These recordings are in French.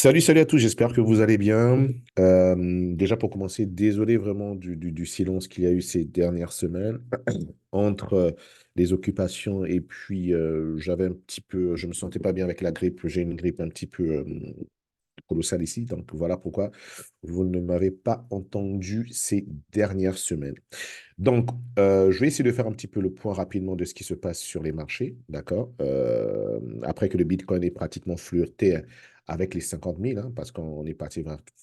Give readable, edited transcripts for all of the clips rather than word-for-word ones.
Salut à tous, j'espère que vous allez bien. Déjà pour commencer, désolé vraiment du silence qu'il y a eu ces dernières semaines entre les occupations et puis j'avais un petit peu, je me sentais pas bien avec la grippe, j'ai une grippe un petit peu colossale ici, donc voilà pourquoi vous ne m'avez pas entendu ces dernières semaines. Donc, je vais essayer de faire un petit peu le point rapidement de ce qui se passe sur les marchés, d'accord? Après que le Bitcoin ait pratiquement flirté avec les 50 000, hein, parce qu'on est parti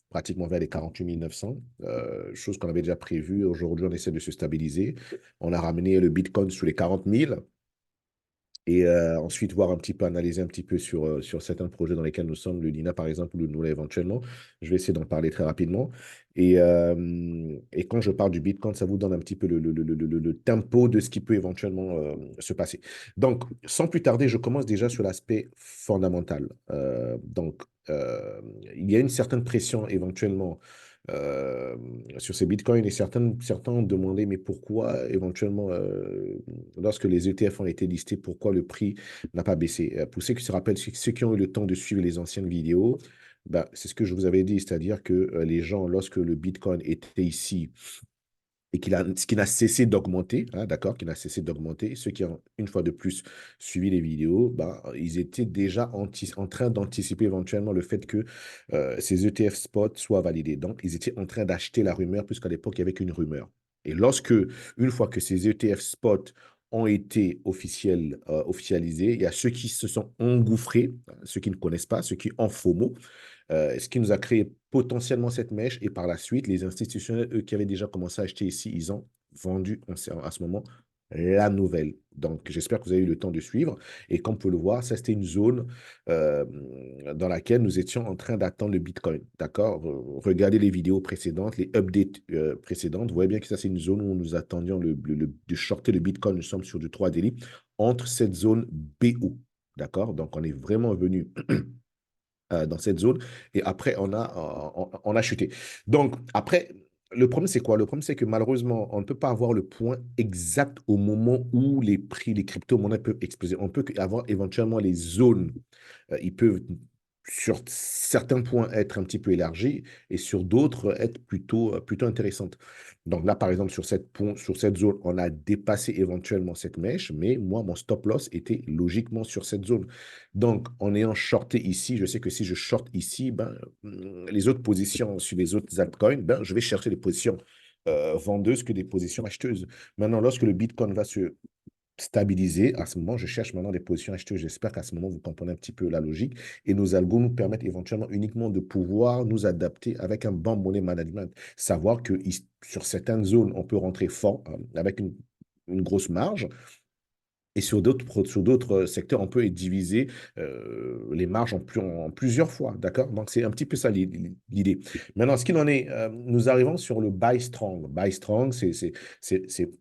pratiquement vers les 48 900, chose qu'on avait déjà prévue. Aujourd'hui, on essaie de se stabiliser. On a ramené le Bitcoin sous les 40 000 et ensuite voir un petit peu, analyser un petit peu sur certains projets dans lesquels nous sommes, le Lina par exemple, ou le Noula éventuellement. Je vais essayer d'en parler très rapidement. Et quand je parle du Bitcoin, ça vous donne un petit peu le tempo de ce qui peut éventuellement se passer. Donc, sans plus tarder, je commence déjà sur l'aspect fondamental. Il y a une certaine pression éventuellement euh, sur ces bitcoins et certains ont demandé, mais pourquoi éventuellement, lorsque les ETF ont été listés, pourquoi le prix n'a pas baissé? Pour ceux qui se rappellent, ceux qui ont eu le temps de suivre les anciennes vidéos, ben, c'est ce que je vous avais dit, c'est-à-dire que les gens, lorsque le bitcoin était ici, et qui n'a cessé d'augmenter, hein, d'accord, qui n'a cessé d'augmenter. Ceux qui ont, une fois de plus, suivi les vidéos, ben, ils étaient déjà en train d'anticiper éventuellement le fait que ces ETF spot soient validés. Donc, ils étaient en train d'acheter la rumeur, puisqu'à l'époque, il n'y avait qu'une rumeur. Et une fois que ces ETF spot ont été officialisés, il y a ceux qui se sont engouffrés, hein, ceux qui ne connaissent pas, ceux qui ont FOMO, ce qui nous a créé potentiellement cette mèche. Et par la suite, les institutionnels, eux, qui avaient déjà commencé à acheter ici, ils ont vendu à ce moment la nouvelle. Donc, j'espère que vous avez eu le temps de suivre. Et comme vous pouvez le voir, ça, c'était une zone euh, dans laquelle nous étions en train d'attendre le Bitcoin. D'accord? Regardez les vidéos précédentes, les updates précédentes. Vous voyez bien que ça, c'est une zone où nous attendions de shorter le Bitcoin. Nous sommes sur du 3 daily entre cette zone BO. D'accord? Donc, on est vraiment venu dans cette zone. Et après, on a chuté. Donc, après, le problème, c'est quoi? Le problème, c'est que malheureusement, on ne peut pas avoir le point exact au moment où les prix, les crypto-monnaies peuvent exploser. On peut avoir éventuellement les zones. Ils peuvent, sur certains points, être un petit peu élargis et sur d'autres, être plutôt intéressantes. Donc là, par exemple, sur cette zone, on a dépassé éventuellement cette mèche, mais moi, mon stop loss était logiquement sur cette zone. Donc, en ayant shorté ici, je sais que si je short ici, ben, les autres positions sur les autres altcoins, ben, je vais chercher des positions vendeuses que des positions acheteuses. Maintenant, lorsque le Bitcoin va se stabiliser, à ce moment, je cherche maintenant des positions acheteuses. J'espère qu'à ce moment, vous comprenez un petit peu la logique. Et nos algos nous permettent éventuellement uniquement de pouvoir nous adapter avec un bon money management. Savoir que sur certaines zones, on peut rentrer fort avec une grosse marge. Et sur d'autres secteurs, on peut diviser les marges en plusieurs fois, d'accord? Donc, c'est un petit peu ça l'idée. Maintenant, ce qu'il en est, nous arrivons sur le buy strong. Buy strong, c'est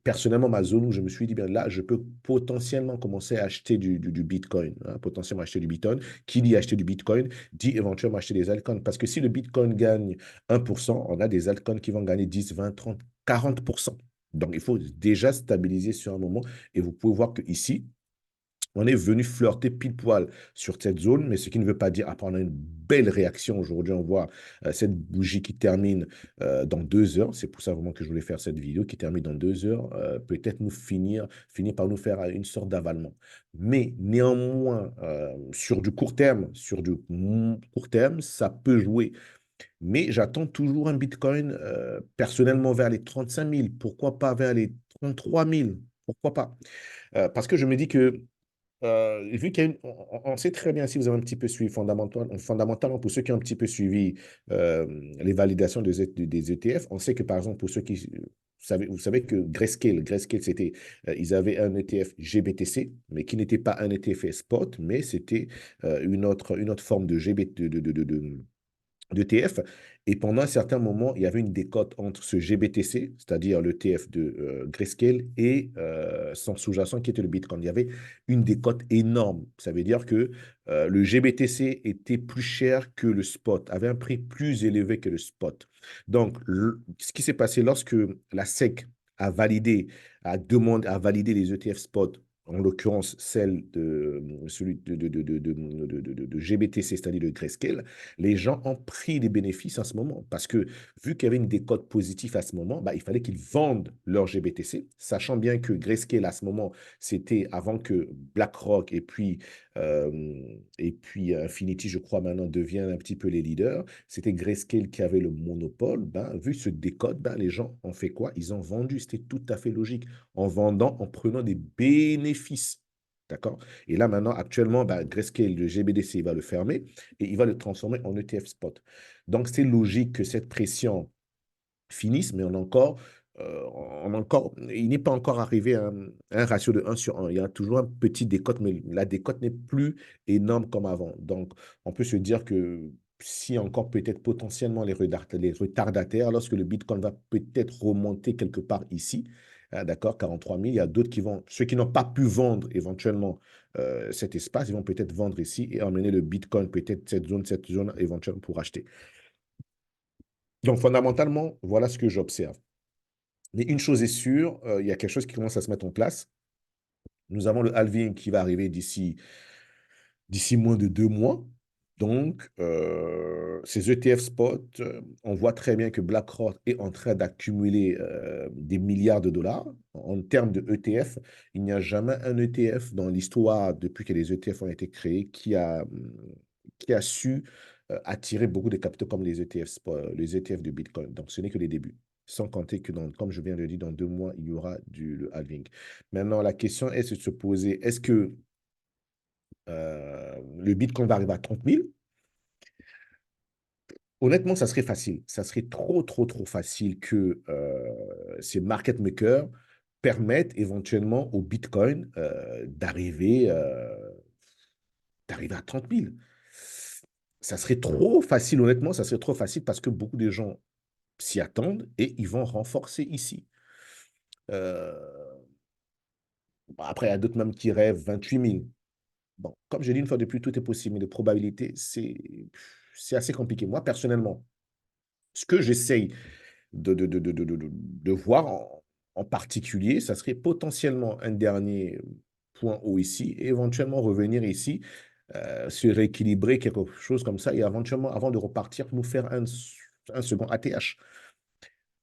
personnellement ma zone où je me suis dit, bien là, je peux potentiellement commencer à acheter du Bitcoin, hein, potentiellement acheter du Bitcoin. Qui dit acheter du Bitcoin, dit éventuellement acheter des altcoins. Parce que si le Bitcoin gagne 1%, on a des altcoins qui vont gagner 10, 20, 30, 40%. Donc, il faut déjà stabiliser sur un moment. Et vous pouvez voir qu'ici, on est venu flirter pile poil sur cette zone, mais ce qui ne veut pas dire, après on a une belle réaction aujourd'hui, on voit cette bougie qui termine dans 2 heures, c'est pour ça vraiment que je voulais faire cette vidéo, qui termine dans 2 heures, peut-être finir par nous faire une sorte d'avalement. Mais néanmoins, sur du court terme, ça peut jouer. Mais j'attends toujours un Bitcoin personnellement vers les 35 000, pourquoi pas vers les 33 000, pourquoi pas? Parce que je me dis que vu qu'il y a on sait très bien, si vous avez un petit peu suivi fondamentalement, pour ceux qui ont un petit peu suivi euh, les validations des ETF, on sait que par exemple, pour ceux qui vous savez que Grayscale, c'était, ils avaient un ETF GBTC, mais qui n'était pas un ETF spot, mais c'était une autre forme de GBT, d'ETF. Et pendant un certain moment, il y avait une décote entre ce GBTC, c'est-à-dire l'ETF de Grayscale, et son sous-jacent qui était le Bitcoin. Il y avait une décote énorme. Ça veut dire que le GBTC était plus cher que le spot, avait un prix plus élevé que le spot. Donc, ce qui s'est passé lorsque la SEC a validé les ETF spot en l'occurrence celle de celui de GBTC, c'est-à-dire de Grayscale, les gens ont pris des bénéfices en ce moment. Parce que vu qu'il y avait une décote positive à ce moment, bah, il fallait qu'ils vendent leur GBTC, sachant bien que Grayscale à ce moment, c'était avant que BlackRock et puis Infinity, je crois, maintenant deviennent un petit peu les leaders. C'était Grayscale qui avait le monopole. Ben, vu ce décote, ben, les gens ont fait quoi? Ils ont vendu. C'était tout à fait logique en vendant, en prenant des bénéfices. D'accord? Et là, maintenant, actuellement, bah, Grayscale, le GBDC, il va le fermer et il va le transformer en ETF spot. Donc, c'est logique que cette pression finisse, mais il n'est pas encore arrivé à un ratio de 1/1. Il y a toujours un petit décote, mais la décote n'est plus énorme comme avant. Donc, on peut se dire que si encore peut-être potentiellement les retardataires, lorsque le Bitcoin va peut-être remonter quelque part ici, hein, d'accord, 43 000, il y a d'autres qui vont, ceux qui n'ont pas pu vendre éventuellement cet espace, ils vont peut-être vendre ici et emmener le Bitcoin, peut-être cette zone éventuellement pour acheter. Donc, fondamentalement, voilà ce que j'observe. Mais une chose est sûre, il y a quelque chose qui commence à se mettre en place. Nous avons le halving qui va arriver d'ici moins de 2 mois. Donc, ces ETF spot, on voit très bien que BlackRock est en train d'accumuler des milliards de dollars. En termes de ETF, il n'y a jamais un ETF dans l'histoire, depuis que les ETF ont été créés, qui a su attirer beaucoup de capitaux comme les ETF de Bitcoin. Donc, ce n'est que les débuts. Sans compter que, comme je viens de le dire, dans 2 mois, il y aura le halving. Maintenant, la question est de se poser, est-ce que le Bitcoin va arriver à 30 000? Honnêtement, ça serait facile. Ça serait trop, trop, trop facile que ces market makers permettent éventuellement au Bitcoin d'arriver à 30 000. Ça serait trop facile, honnêtement, ça serait trop facile parce que beaucoup de gens s'y attendent et ils vont renforcer ici. Euh, Après, il y a d'autres même qui rêvent 28 000. Bon, comme je dis une fois de plus, tout est possible, mais les probabilités, c'est assez compliqué. Moi, personnellement, ce que j'essaye de voir en particulier, ça serait potentiellement un dernier point haut ici, et éventuellement revenir ici, se rééquilibrer, quelque chose comme ça, et éventuellement, avant de repartir, nous faire un second ATH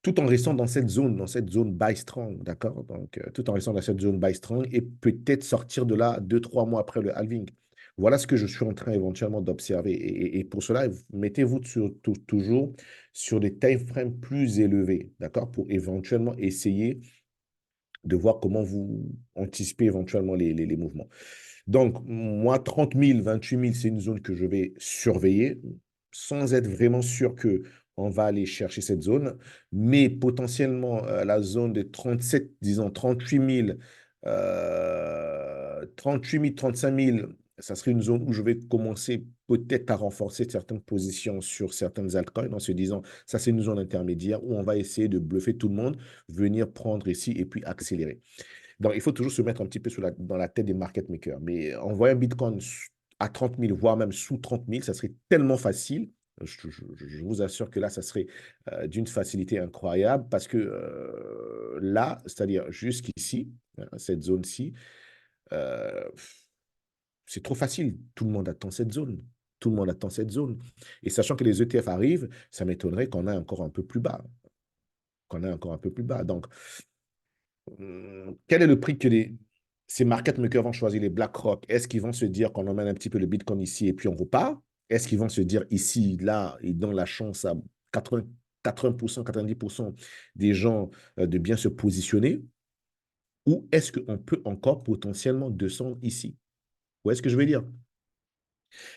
tout en restant dans cette zone buy strong, d'accord? Donc, tout en restant dans cette zone buy strong et peut-être sortir de là 2, 3 mois après le halving. Voilà ce que je suis en train éventuellement d'observer. Et pour cela, mettez-vous toujours sur des time frames plus élevés, d'accord? Pour éventuellement essayer de voir comment vous anticipez éventuellement les mouvements. Donc, moi, 30 000, 28 000, c'est une zone que je vais surveiller sans être vraiment sûr que on va aller chercher cette zone. Mais potentiellement, la zone de 37, disons 38 000, 38 000, 35 000, ça serait une zone où je vais commencer peut-être à renforcer certaines positions sur certaines altcoins en se disant, ça c'est une zone intermédiaire où on va essayer de bluffer tout le monde, venir prendre ici et puis accélérer. Donc, il faut toujours se mettre un petit peu dans la tête des market makers. Mais en voyant Bitcoin à 30 000, voire même sous 30 000, ça serait tellement facile. Je vous assure que là, ça serait d'une facilité incroyable parce que là, c'est-à-dire jusqu'ici, hein, cette zone-ci, euh, c'est trop facile. Tout le monde attend cette zone. Tout le monde attend cette zone. Et sachant que les ETF arrivent, ça m'étonnerait qu'on ait encore un peu plus bas. Qu'on ait encore un peu plus bas. Donc, quel est le prix que ces market makers vont choisir, les BlackRock? Est-ce qu'ils vont se dire qu'on emmène un petit peu le Bitcoin ici et puis on repart? Est-ce qu'ils vont se dire ici, là, ils donnent la chance à 80, 80%, 90% des gens de bien se positionner? Ou est-ce qu'on peut encore potentiellement descendre ici? Où est-ce que je veux dire?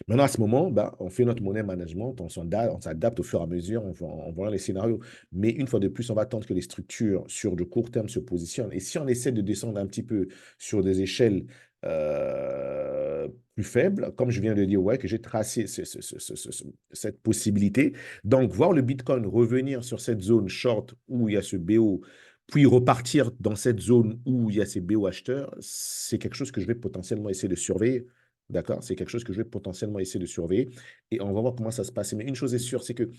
Maintenant, à ce moment, bah, on fait notre monnaie management, on s'adapte au fur et à mesure en voyant les scénarios. Mais une fois de plus, on va attendre que les structures sur le court terme se positionnent. Et si on essaie de descendre un petit peu sur des échelles plus faibles, comme je viens de dire, ouais, que j'ai tracé cette possibilité, donc voir le Bitcoin revenir sur cette zone short où il y a ce BO, puis repartir dans cette zone où il y a ces BO acheteurs, c'est quelque chose que je vais potentiellement essayer de surveiller. D'accord? C'est quelque chose que je vais potentiellement essayer de surveiller et on va voir comment ça se passe. Mais une chose est sûre, c'est que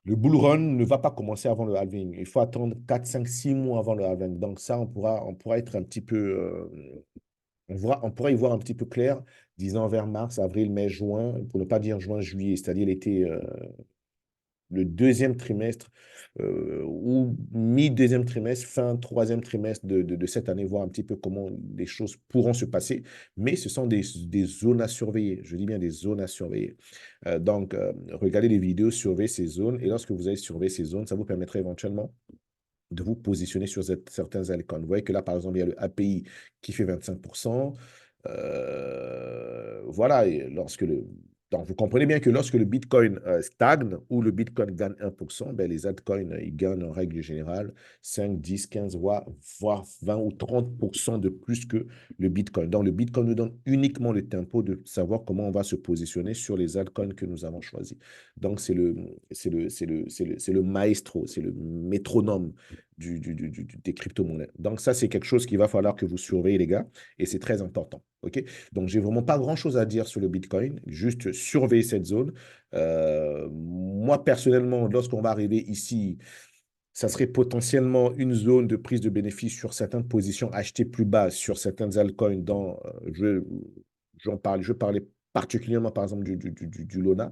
Le bull run ne va pas commencer avant le halving. Il faut attendre 4, 5, 6 mois avant le halving. Donc ça, on pourra être un petit peu, on pourra y voir un petit peu clair, disons vers mars, avril, mai, juin, pour ne pas dire juin, juillet, c'est-à-dire l'été, le deuxième trimestre ou mi-deuxième trimestre, fin troisième trimestre de cette année, voir un petit peu comment les choses pourront se passer. Mais ce sont des zones à surveiller. Je dis bien des zones à surveiller. Donc, regardez les vidéos, surveillez ces zones. Et lorsque vous allez surveiller ces zones, ça vous permettra éventuellement de vous positionner sur certains altcoins. Vous voyez que là, par exemple, il y a le API qui fait 25%. Voilà, et donc vous comprenez bien que lorsque le Bitcoin stagne ou le Bitcoin gagne 1%, ben les altcoins, ils gagnent en règle générale 5, 10, 15, voire 20 ou 30% de plus que le Bitcoin. Donc le Bitcoin nous donne uniquement le tempo de savoir comment on va se positionner sur les altcoins que nous avons choisis. Donc c'est le maestro, c'est le métronome des crypto-monnaies. Donc ça, c'est quelque chose qu'il va falloir que vous surveillez, les gars, et c'est très important. OK? Donc, j'ai vraiment pas grand-chose à dire sur le Bitcoin, juste surveiller cette zone. Moi, personnellement, lorsqu'on va arriver ici, ça serait potentiellement une zone de prise de bénéfice sur certaines positions achetées plus bas sur certaines altcoins je parlais particulièrement par exemple du Lona,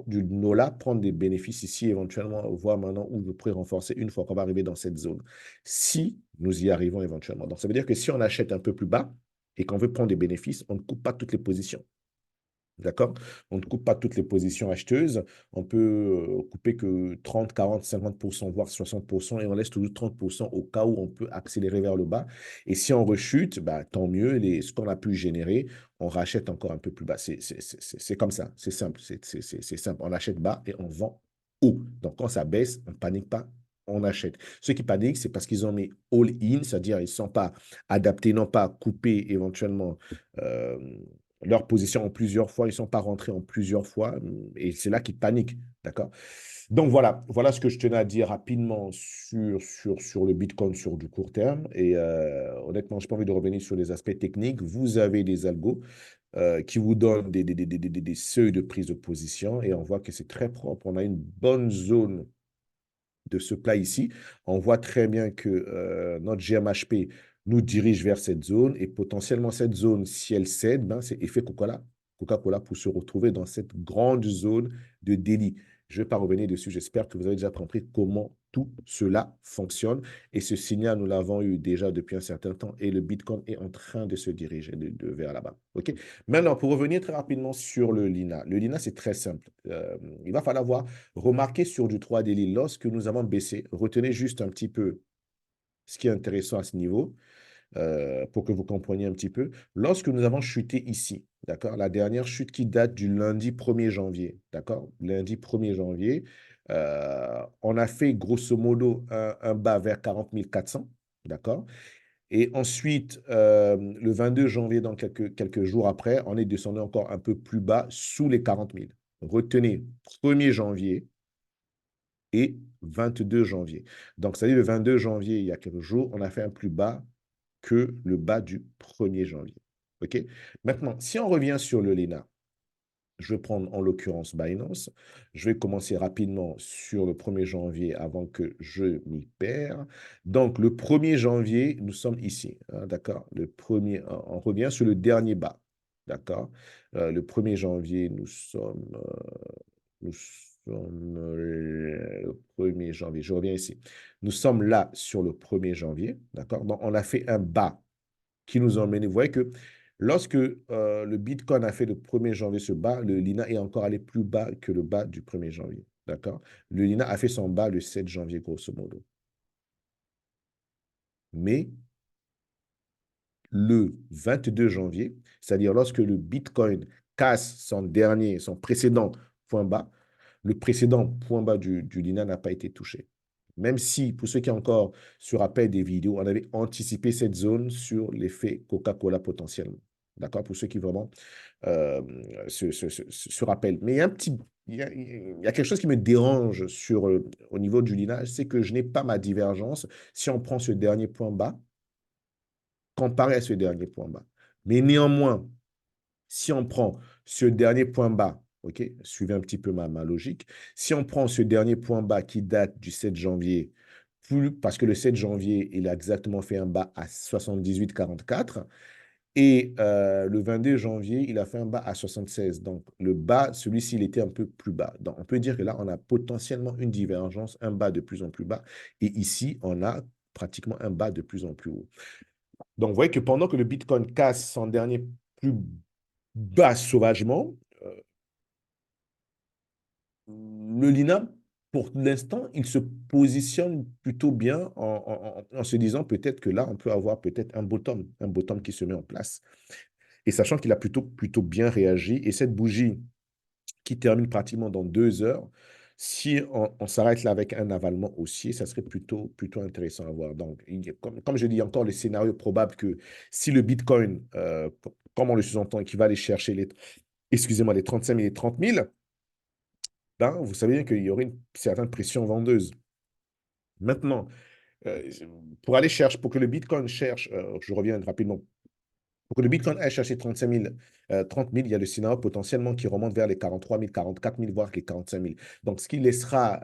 du Nola, prendre des bénéfices ici éventuellement, voir maintenant où je pourrais renforcer une fois qu'on va arriver dans cette zone. Si nous y arrivons éventuellement. Donc ça veut dire que si on achète un peu plus bas et qu'on veut prendre des bénéfices, on ne coupe pas toutes les positions. D'accord? On ne coupe pas toutes les positions acheteuses. On peut couper que 30, 40, 50%, voire 60%, et on laisse toujours 30% au cas où on peut accélérer vers le bas. Et si on rechute, bah, tant mieux. Ce qu'on a pu générer, on rachète encore un peu plus bas. C'est comme ça. C'est simple. C'est simple. On achète bas et on vend haut. Donc, quand ça baisse, on ne panique pas. On achète. Ceux qui paniquent, c'est parce qu'ils ont mis all-in, c'est-à-dire ils ne sont pas adaptés, non pas coupés éventuellement. euh, leur position en plusieurs fois, ils ne sont pas rentrés en plusieurs fois, et c'est là qu'ils paniquent, d'accord? Donc voilà ce que je tenais à dire rapidement sur le Bitcoin sur du court terme, et honnêtement, je n'ai pas envie de revenir sur les aspects techniques. Vous avez des algos qui vous donnent des seuils de prise de position, et on voit que c'est très propre, on a une bonne zone de ce plat ici, on voit très bien que notre GMHP nous dirige vers cette zone et potentiellement cette zone, si elle cède, ben, c'est effet Coca-Cola pour se retrouver dans cette grande zone de délit. Je ne vais pas revenir dessus, j'espère que vous avez déjà compris comment tout cela fonctionne. Et ce signal, nous l'avons eu déjà depuis un certain temps et le Bitcoin est en train de se diriger vers là-bas. OK? Maintenant, pour revenir très rapidement sur le Lina. Le Lina, c'est très simple. Il va falloir voir. Remarquez sur du 3D Lille, lorsque nous avons baissé, retenez juste un petit peu ce qui est intéressant à ce niveau pour que vous compreniez un petit peu. Lorsque nous avons chuté ici, d'accord, la dernière chute qui date du lundi 1er janvier, d'accord, lundi 1er janvier, on a fait grosso modo un bas vers 40 400, d'accord, et ensuite, le 22 janvier, dans quelques jours après, on est descendu encore un peu plus bas sous les 40 000. Retenez, 1er janvier, et 22 janvier. Donc, c'est-à-dire le 22 janvier, il y a quelques jours, on a fait un plus bas que le bas du 1er janvier. OK? Maintenant, si on revient sur le Lena, je vais prendre en l'occurrence Binance. Je vais commencer rapidement sur le 1er janvier avant que je m'y perde. Donc, le 1er janvier, nous sommes ici. Hein, d'accord? On revient sur le dernier bas. D'accord? Le 1er janvier, nous sommes le 1er janvier. Je reviens ici. Nous sommes là sur le 1er janvier. D'accord? Donc, on a fait un bas qui nous a emmené. Vous voyez que lorsque le Bitcoin a fait le 1er janvier ce bas, le Lina est encore allé plus bas que le bas du 1er janvier. D'accord? Le Lina a fait son bas le 7 janvier, grosso modo. Mais le 22 janvier, c'est-à-dire lorsque le Bitcoin casse son précédent point bas, le précédent point bas du Lina n'a pas été touché. Même si, pour ceux qui encore se rappellent des vidéos, on avait anticipé cette zone sur l'effet Coca-Cola potentiellement. D'accord? Pour ceux qui vraiment euh, se rappellent. Mais il y a il y a quelque chose qui me dérange au niveau du Lina, c'est que je n'ai pas ma divergence si on prend ce dernier point bas comparé à ce dernier point bas. Mais néanmoins, si on prend ce dernier point bas OK? Suivez un petit peu ma logique. Si on prend ce dernier point bas qui date du 7 janvier, parce que le 7 janvier, il a exactement fait un bas à 78,44 et le 22 janvier, il a fait un bas à 76. Donc, le bas, celui-ci, il était un peu plus bas. Donc, on peut dire que là, on a potentiellement une divergence, un bas de plus en plus bas. Et ici, on a pratiquement un bas de plus en plus haut. Donc, vous voyez que pendant que le Bitcoin casse son dernier plus bas sauvagement, le Lina, pour l'instant, il se positionne plutôt bien en se disant peut-être que là, on peut avoir peut-être un bottom qui se met en place. Et sachant qu'il a plutôt bien réagi, et cette bougie qui termine pratiquement dans 2 heures, si on s'arrête là avec un avalement haussier, ça serait plutôt intéressant à voir. Donc, comme je dis encore, le scénario probable que si le Bitcoin, comme on le sous-entend, qui va aller chercher excusez-moi, les 35 000 et 30 000, ben, vous savez bien qu'il y aurait une certaine pression vendeuse. Maintenant, euh, pour que le Bitcoin cherche, je reviens rapidement, pour que le Bitcoin aille chercher 35 000, 30 000, il y a le scénario potentiellement qui remonte vers les 43 000, 44 000, voire les 45 000. Donc, ce qui laissera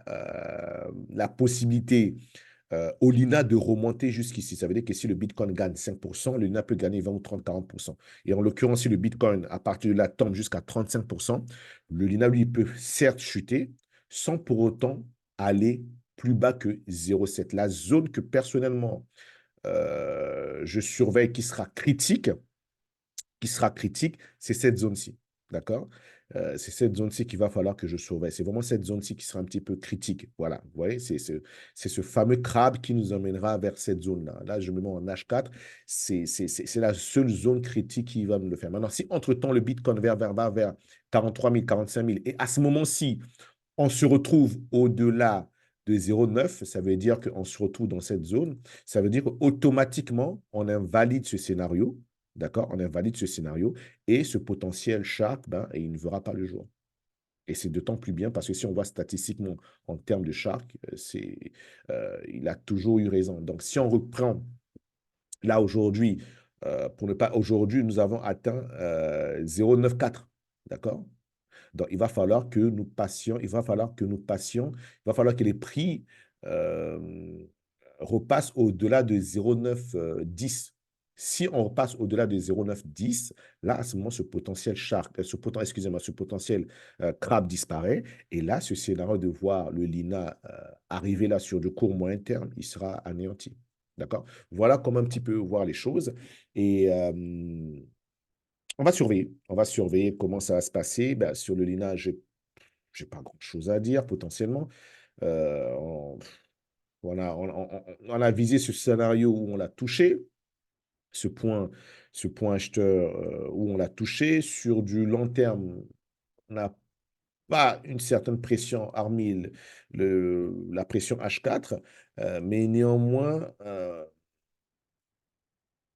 la possibilité au Lina de remonter jusqu'ici. Ça veut dire que si le Bitcoin gagne 5%, le Lina peut gagner 20 ou 30, 40%. Et en l'occurrence, si le Bitcoin, à partir de là, tombe jusqu'à 35%, le Lina, lui, peut certes chuter sans pour autant aller plus bas que 0,7. La zone que personnellement, je surveille qui sera critique, c'est cette zone-ci. D'accord? C'est cette zone-ci qu'il va falloir que je surveille. C'est vraiment cette zone-ci qui sera un petit peu critique. Voilà, vous voyez, c'est ce fameux crabe qui nous emmènera vers cette zone-là. Là, je me mets en H4. C'est la seule zone critique qui va nous le faire. Maintenant, si entre-temps, le Bitcoin va vers 43 000, 45 000, et à ce moment-ci, on se retrouve au-delà de 0,9, ça veut dire qu'on se retrouve dans cette zone. Ça veut dire qu'automatiquement, on invalide ce scénario. D'accord? On invalide ce scénario et ce potentiel shark, ben, il ne verra pas le jour. Et c'est d'autant plus bien parce que si on voit statistiquement en termes de shark, il a toujours eu raison. Donc, si on reprend là aujourd'hui, pour ne pas aujourd'hui, nous avons atteint 0,94. D'accord? Donc, il va falloir que nous passions, il va falloir que les prix euh, repassent au-delà de 0,910. Si on repasse au-delà de 0,910, là, à ce moment, ce potentiel shark, excusez-moi, ce potentiel crabe disparaît. Et là, ce scénario de voir le Lina arriver là sur du court moyen terme, il sera anéanti. D'accord? Voilà comment un petit peu voir les choses. Et on va surveiller. On va surveiller comment ça va se passer. Ben, sur le Lina, j'ai pas grand-chose à dire potentiellement. Euh, on, on a visé ce scénario où on l'a touché, ce point, ce point acheteur où on l'a touché. Sur du long terme, on n'a pas une certaine pression, hormis la pression H4, mais néanmoins,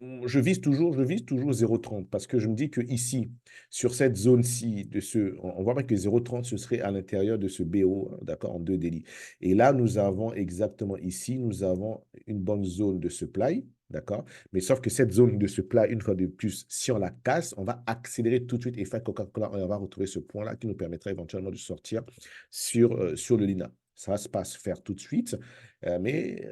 je vise toujours 0,30 parce que je me dis que ici, sur cette zone-ci, on voit bien que 0,30, ce serait à l'intérieur de ce BO, hein, d'accord, en deux délits. Et là, nous avons exactement ici, nous avons une bonne zone de supply, d'accord, mais sauf que cette zone de supply, une fois de plus, si on la casse, on va accélérer tout de suite et faire Coca-Cola, on va retrouver ce point-là qui nous permettra éventuellement de sortir sur le Lina. Ça va se pas se faire tout de suite, mais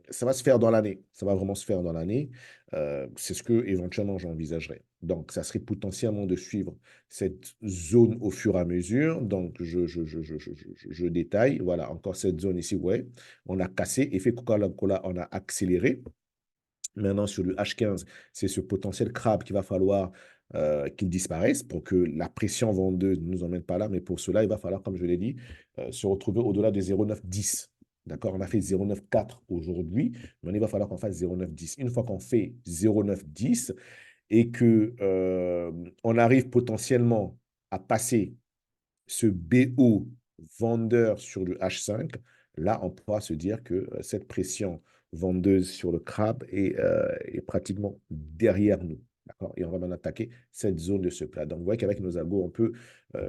ça va se faire dans l'année. Ça va vraiment se faire dans l'année. C'est ce que éventuellement j'envisagerais. Donc, ça serait potentiellement de suivre cette zone au fur et à mesure. Donc, je détaille. Voilà, encore cette zone ici, ouais. On a cassé, effet Coca-Cola, on a accéléré. Maintenant, sur le H15, c'est ce potentiel crabe qu'il va falloir qu'il disparaisse pour que la pression vendeuse ne nous emmène pas là. Mais pour cela, il va falloir, comme je l'ai dit, se retrouver au-delà des 0,910. D'accord? On a fait 0,94 aujourd'hui. Maintenant, il va falloir qu'on fasse 0,910. Une fois qu'on fait 0,910 et que on arrive potentiellement à passer ce BO vendeur sur le H5, là, on pourra se dire que cette pression vendeuse sur le crabe est pratiquement derrière nous. D'accord? Et on va maintenant attaquer cette zone de ce plat. Donc, vous voyez qu'avec nos algos, on peut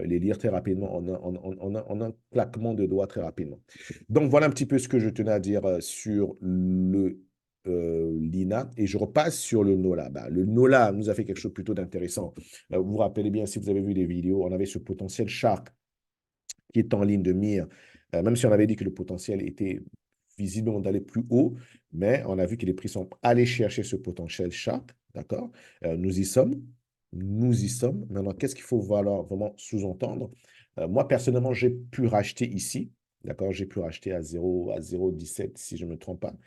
les lire très rapidement en un claquement de doigts très rapidement. Donc, voilà un petit peu ce que je tenais à dire sur le Lina, et je repasse sur le NOLA. Bah, le NOLA nous a fait quelque chose plutôt d'intéressant. Vous vous rappelez bien, si vous avez vu les vidéos, on avait ce potentiel Shark qui est en ligne de mire, même si on avait dit que le potentiel était visiblement d'aller plus haut, mais on a vu que les prix sont allés chercher ce potentiel Shark, d'accord? Nous y sommes, nous y sommes. Maintenant, qu'est-ce qu'il faut vraiment sous-entendre? Moi, personnellement, j'ai pu racheter ici, d'accord? J'ai pu racheter à 0,17 si je ne me trompe pas.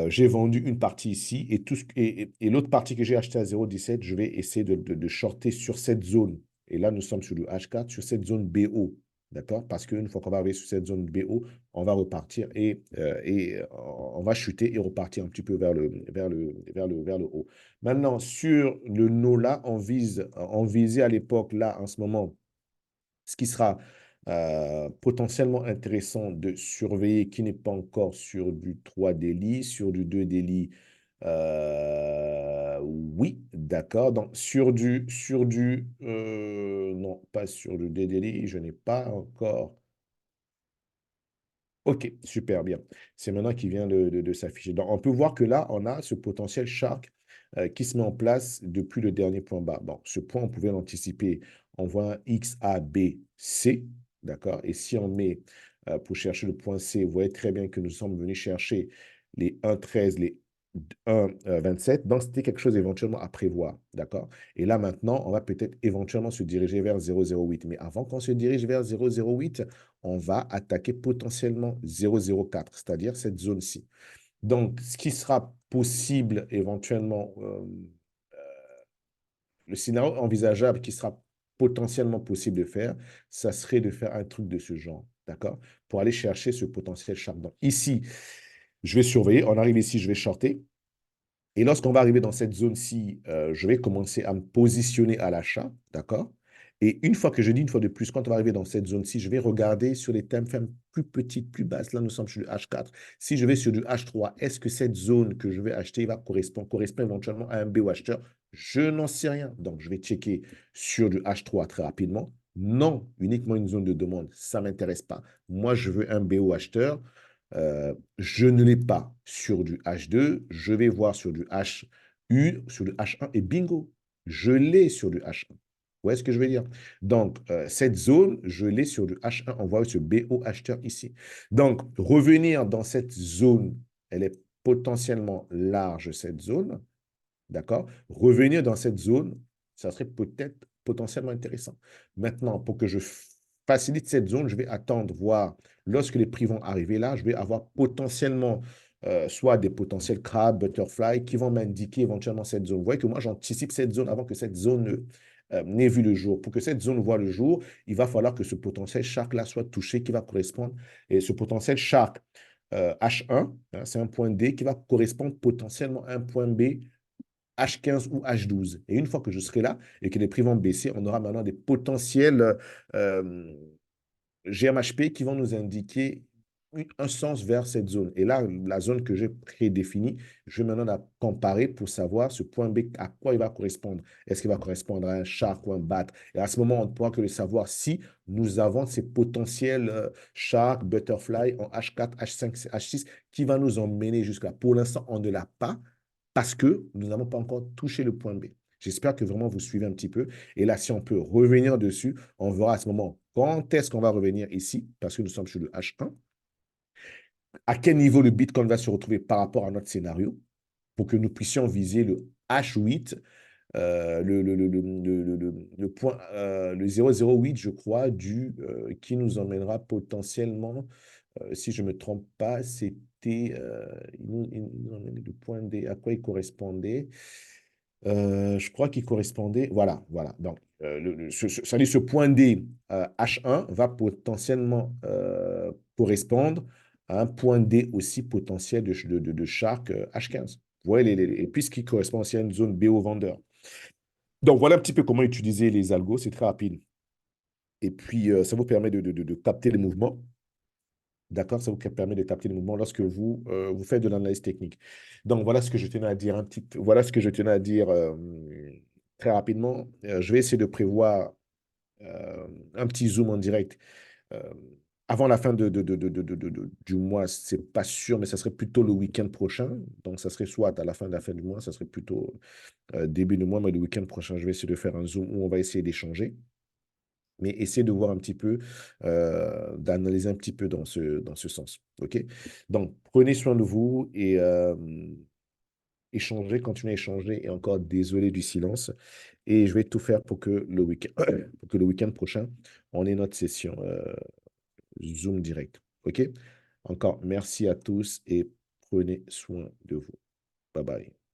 J'ai vendu une partie ici et, et l'autre partie que j'ai achetée à 0,17, je vais essayer de shorter sur cette zone. Et là, nous sommes sur le H4, sur cette zone BO. D'accord? Parce qu'une fois qu'on va arriver sur cette zone BO, on va repartir et on va chuter et repartir un petit peu vers le haut. Maintenant, sur le NOLA, on visait à l'époque, là, en ce moment, ce qui sera potentiellement intéressant de surveiller qui n'est pas encore sur du 3 délit, sur du 2 délit. Oui, d'accord. Donc, non, pas sur du 2 délit, je n'ai pas encore. Ok, super bien. C'est maintenant qu'il vient de s'afficher. Donc, on peut voir que là, on a ce potentiel shark qui se met en place depuis le dernier point bas. Bon, ce point, on pouvait l'anticiper. On voit un X, A, B, C, d'accord? Et si on met, pour chercher le point C, vous voyez très bien que nous sommes venus chercher les 1,13, les 1,27. Donc, c'était quelque chose éventuellement à prévoir, d'accord? Et là, maintenant, on va peut-être éventuellement se diriger vers 0,08. Mais avant qu'on se dirige vers 0,08, on va attaquer potentiellement 0,04, c'est-à-dire cette zone-ci. Donc, ce qui sera possible éventuellement, le scénario envisageable qui sera potentiellement possible de faire, ça serait de faire un truc de ce genre, d'accord? Pour aller chercher ce potentiel sharp. Donc, ici, je vais surveiller. On arrive ici, je vais shorter. Et lorsqu'on va arriver dans cette zone-ci, je vais commencer à me positionner à l'achat, d'accord? Et une fois que je dis une fois de plus, quand on va arriver dans cette zone-ci, je vais regarder sur les time frames plus petites, plus basses. Là, nous sommes sur du H4. Si je vais sur du H3, est-ce que cette zone que je vais acheter va correspond éventuellement à un BO acheteur? Je n'en sais rien. Donc, je vais checker sur du H3 très rapidement. Non, uniquement une zone de demande, ça ne m'intéresse pas. Moi, je veux un BO acheteur. Je ne l'ai pas sur du H2, je vais voir sur du HU, sur du H1 et bingo, je l'ai sur du H1. Vous voyez ce que je veux dire? Donc, cette zone, je l'ai sur du H1. On voit ce BO acheteur ici. Donc, revenir dans cette zone, elle est potentiellement large, cette zone. D'accord? Revenir dans cette zone, ça serait peut-être potentiellement intéressant. Maintenant, pour que je facilite cette zone, je vais attendre, voir lorsque les prix vont arriver là, je vais avoir potentiellement soit des potentiels crabes, butterfly qui vont m'indiquer éventuellement cette zone. Vous voyez que moi, j'anticipe cette zone avant que cette zone n'ait vu le jour. Pour que cette zone voit le jour, il va falloir que ce potentiel shark-là soit touché, qui va correspondre. Et ce potentiel shark H1, hein, c'est un point D qui va correspondre potentiellement à un point B H15 ou H12. Et une fois que je serai là et que les prix vont baisser, on aura maintenant des potentiels GMHP qui vont nous indiquer un sens vers cette zone. Et là, la zone que j'ai prédéfinie, je vais maintenant la comparer pour savoir ce point B, à quoi il va correspondre. Est-ce qu'il va correspondre à un shark ou un bat? Et à ce moment, on ne pourra que le savoir si nous avons ces potentiels shark, butterfly en H4, H5, H6 qui va nous emmener jusque-là. Pour l'instant, on ne l'a pas parce que nous n'avons pas encore touché le point B. J'espère que vraiment vous suivez un petit peu. Et là, si on peut revenir dessus, on verra à ce moment quand est-ce qu'on va revenir ici, parce que nous sommes sur le H1. À quel niveau le Bitcoin va se retrouver par rapport à notre scénario pour que nous puissions viser le H8, le point, le 008, je crois, qui nous emmènera potentiellement, si je ne me trompe pas, c'était, il nous emmène le point D, à quoi il correspondait? Je crois qu'il correspondait. Voilà, voilà. Donc, ça dit ce point D H1 va potentiellement correspondre à un point D aussi potentiel de Shark H15. Vous voyez, et puisqu'il correspond aussi à une zone BO vendeur. Donc, voilà un petit peu comment utiliser les algos. C'est très rapide. Et puis, ça vous permet de capter les mouvements. D'accord? Ça vous permet de capter les mouvements lorsque vous faites de l'analyse technique. Donc, voilà ce que je tenais à dire voilà ce que je tenais à dire très rapidement. Je vais essayer de prévoir un petit zoom en direct. euh, avant la fin du mois, c'est pas sûr, mais ça serait plutôt le week-end prochain. Donc, ça serait soit à la fin du mois, ça serait plutôt début du mois, mais le week-end prochain, je vais essayer de faire un Zoom où on va essayer d'échanger, mais essayer de voir un petit peu, d'analyser un petit peu dans ce sens. OK? Donc, prenez soin de vous et échangez, continuez à échanger. Et encore, désolé du silence. Et je vais tout faire pour que le week-end, pour que le week-end prochain, on ait notre session Zoom direct. OK? Encore, merci à tous et prenez soin de vous. Bye bye.